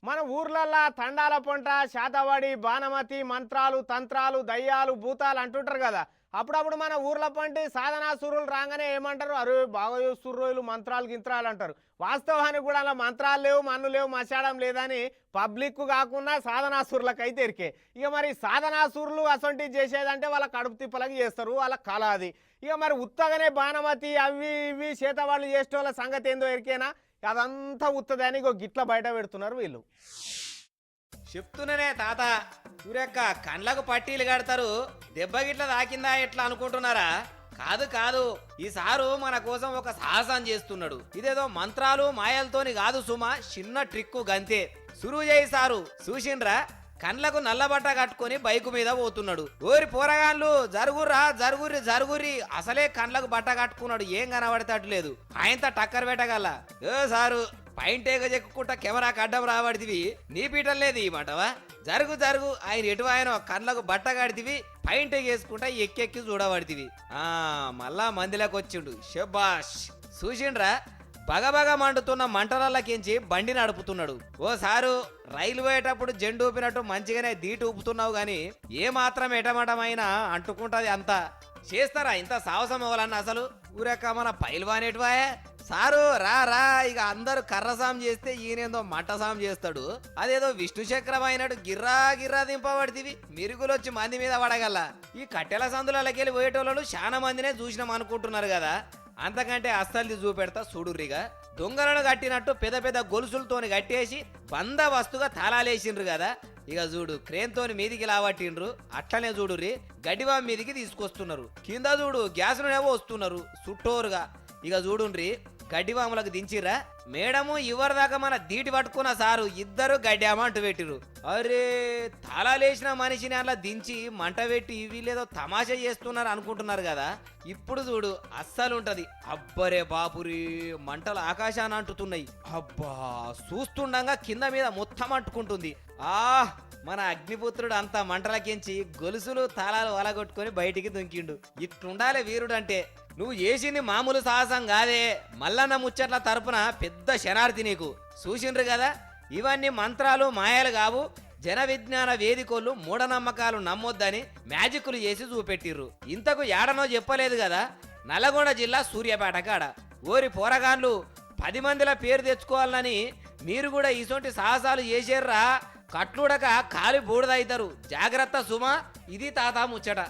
మన ఊర్లల్లా తండాల పొంట శాతవాడి బాణమతి మంత్రాలు తంత్రాలు దయ్యాలు భూతాలు అంటుంటారు కదా. అప్పుడప్పుడు మన ఊర్ల పంటి సాధనా సురులు రాగానే ఏమంటారు, అరే బాగా చూస్తుర్రోలు మంత్రాలు గింత్రాలు అంటారు. వాస్తవానికి కూడా అలా మంత్రాలు లేవు, మన్ను లేవు, మశాడం లేదని పబ్లిక్ కాకుండా సాధనాసురులకు అయితే ఎరికే. ఇక మరి సాధనాసురులు అసొంటివి చేసేదంటే వాళ్ళ కడుపు తిప్పలకి చేస్తారు, వాళ్ళ కళ అది. ఇక మరి ఉత్తగానే బాణమతి అవి ఇవి చేతవాళ్ళు చేసే వాళ్ళ సంగతి ఏందో ఎరికేనా? అదంతా ఉత్తదని గిట్ల బయట పెడుతున్నారు వీళ్ళు. చెప్తున్నానే తాత, ఊరెక్క కండ్లకు పట్టీలు కడతారు, దెబ్బ గిట్ల తాకిందా ఎట్లా అనుకుంటున్నారా? కాదు కాదు, ఈ సారు మన కోసం ఒక సాహసం చేస్తున్నాడు. ఇదేదో మంత్రాలు మాయలతోని కాదు సుమా, చిన్న ట్రిక్కు గంతే. సురువు చేయి సారు, చూసిండ్రా? కండ్లకు నల్లబట్ట కట్టుకొని బైకు మీద పోతున్నాడు. ఓరి పోరగాన్లు జరుగుర్రా జరుగుర్రి జరుగుర్రి, అసలే కండ్లకు బట్ట కట్టుకున్నాడు, ఏం కనబడతట్లేదు. ఆయనతో టక్కర్ పెట్టగల. ఏ సారు, పైంటేగ చెక్కుంటా కెమెరాకి అడ్డం రాబడితివి, నీ పీటం లేదు ఈ మాటవా? జరుగు జరుగు, ఆయన ఎటు ఆయన కండ్లకు బట్ట కడితివి, పైంటేగ వేసుకుంటా ఎక్కెక్కి చూడబడితివి. మళ్ళా మందిలోకి వచ్చిండు. షబాష్, చూసిండ్రా? బగబగ మండుతున్న మంటలకించి బండి నడుపుతున్నాడు. ఓ సారు, రైలు పోయేటప్పుడు జెండు ఊపినట్టు మంచిగానే దీటి ఊపుతున్నావు గాని ఏ మాత్రం ఎటమటమైనా అంటుకుంటది అంతా. చేస్తారా ఇంత సాహసం ఇవ్వాలన్న? అసలు ఊరెక్క మన పైల్వానేటివాయే సారు. రా రా, ఇక అందరూ కర్రసాం చేస్తే ఈయనేందో మట్టసాం చేస్తాడు. అదేదో విష్ణు చక్రం అయినట్టు గిర్రా గిర్రా దింపబడితివి, మిరుగులొచ్చి మంది మీద పడగల. ఈ కట్టెల సందులకెళ్ళి పోయేటోళ్ళు చాలా మందినే చూసినాం అనుకుంటున్నారు కదా. అంతకంటే అస్సలు చూపెడతా చూడుర్రిగా. దొంగలను కట్టినట్టు పెద్ద పెద్ద గొలుసులతోని కట్టేసి బందవస్తుగా తాళాలేసిండ్రు కదా. ఇక చూడు, క్రేన్ తోని మీదికి లావట్టిండ్రు. అట్లనే చూడుర్రి, గడ్డివా మీదికి తీసుకొస్తున్నారు. కింద చూడు, గ్యాసునేవో వస్తున్నారు చుట్టోరుగా. ఇక చూడుండ్రి, గడ్డివాములకు దించిర్రా. మేడము ఇవరిదాకా మన దీటి పట్టుకున్న సారు ఇద్దరు గడ్డామ అంటూ పెట్టిరు. అరే, తాళాలేసిన మనిషిని అలా దించి మంట పెట్టి వీళ్ళేదో తమాషా చేస్తున్నారు అనుకుంటున్నారు కదా. ఇప్పుడు చూడు అస్సలుంటది. అబ్బరే బాపురి, మంటలు ఆకాశాన్ని అంటుతున్నాయి. అబ్బా, చూస్తుండగా కింద మీద మొత్తం అంటుకుంటుంది. మన అగ్నిపుత్రుడు అంత మంటలకించి గొలుసులు తాళాలు వలగొట్టుకొని బయటికి దుంకిండు. ఇట్లుండాలి వీరుడు అంటే. నువ్వు చేసింది మామూలు సాహసం కాదే, మల్లన్న ముచ్చట్ల తరపున పెద్ద శనార్థి నీకు. చూసిండ్రు కదా, ఇవన్నీ మంత్రాలు మాయలు కావు. జన విజ్ఞాన వేదికలు మూఢనమ్మకాలు నమ్మొద్దని మ్యాజిక్లు చేసి చూపెట్టిర్రు. ఇంతకు ఏడనో చెప్పలేదు కదా, నల్లగొండ జిల్లా సూర్యాపేట కాడ. ఓరి పోరగాన్లు, 10 మందిల పేరు తెచ్చుకోవాలని మీరు కూడా ఇసొంటి సాహసాలు చేసేర్రా, కట్లుడక కాలి బూడిదైతారు. జాగ్రత్త సుమా. ఇది తాత ముచ్చట.